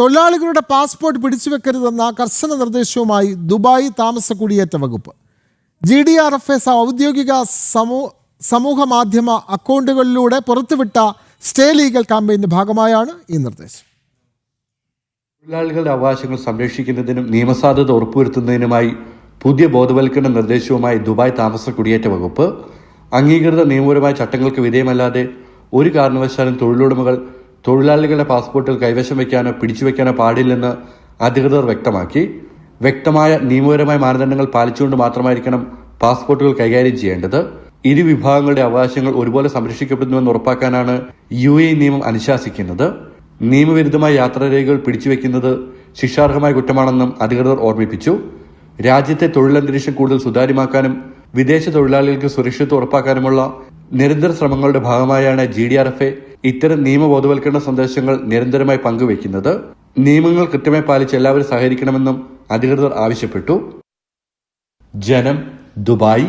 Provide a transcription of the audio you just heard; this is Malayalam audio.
തൊഴിലാളികളുടെ പാസ്പോർട്ട് പിടിച്ചുവെക്കരുതെന്ന കർശന നിർദ്ദേശവുമായി ദുബായ് താമസ കുടിയേറ്റ വകുപ്പ്. GDRFS ഔദ്യോഗിക സമൂഹ മാധ്യമ അക്കൗണ്ടുകളിലൂടെ പുറത്തുവിട്ട സ്റ്റേ ലീഗൽ ക്യാമ്പയിന്റെ ഭാഗമായാണ് ഈ നിർദ്ദേശം. തൊഴിലാളികളുടെ അവകാശങ്ങൾ സംരക്ഷിക്കുന്നതിനും നിയമസാധുത ഉറപ്പുവരുത്തുന്നതിനുമായി പുതിയ ബോധവൽക്കരണ നിർദ്ദേശവുമായി ദുബായ് താമസ കുടിയേറ്റ വകുപ്പ്. അംഗീകൃത നിയമപരമായ ചട്ടങ്ങൾക്ക് വിധേയമല്ലാതെ ഒരു കാരണവശാലും തൊഴിലുടമകൾ തൊഴിലാളികളുടെ പാസ്പോർട്ടുകൾ കൈവശം വയ്ക്കാനോ പിടിച്ചുവെക്കാനോ പാടില്ലെന്ന് അധികൃതർ വ്യക്തമാക്കി. വ്യക്തമായ നിയമപരമായ മാനദണ്ഡങ്ങൾ പാലിച്ചുകൊണ്ട് മാത്രമായിരിക്കണം പാസ്പോർട്ടുകൾ കൈകാര്യം ചെയ്യേണ്ടത്. ഇരു വിഭാഗങ്ങളുടെ അവകാശങ്ങൾ ഒരുപോലെ സംരക്ഷിക്കപ്പെടുന്നുവെന്ന് ഉറപ്പാക്കാനാണ് UAE നിയമം അനുശാസിക്കുന്നത്. നിയമവിരുദ്ധമായ യാത്രാരേഖകൾ പിടിച്ചുവെക്കുന്നത് ശിക്ഷാർഹമായ കുറ്റമാണെന്നും അധികൃതർ ഓർമ്മിപ്പിച്ചു. രാജ്യത്തെ തൊഴിലന്തരീക്ഷം കൂടുതൽ സുതാര്യമാക്കാനും വിദേശ തൊഴിലാളികൾക്ക് സുരക്ഷിതത്വം ഉറപ്പാക്കാനുമുള്ള നിരന്തര ശ്രമങ്ങളുടെ ഭാഗമായാണ് GDRFA ഇത്തരം നിയമബോധവൽക്കരണ സന്ദേശങ്ങൾ നിരന്തരമായി പങ്കുവയ്ക്കുന്നത്. നിയമങ്ങൾ കൃത്യമായി പാലിച്ച് എല്ലാവരും സഹകരിക്കണമെന്നും അധികൃതർ ആവശ്യപ്പെട്ടു. ജനം, ദുബായ്.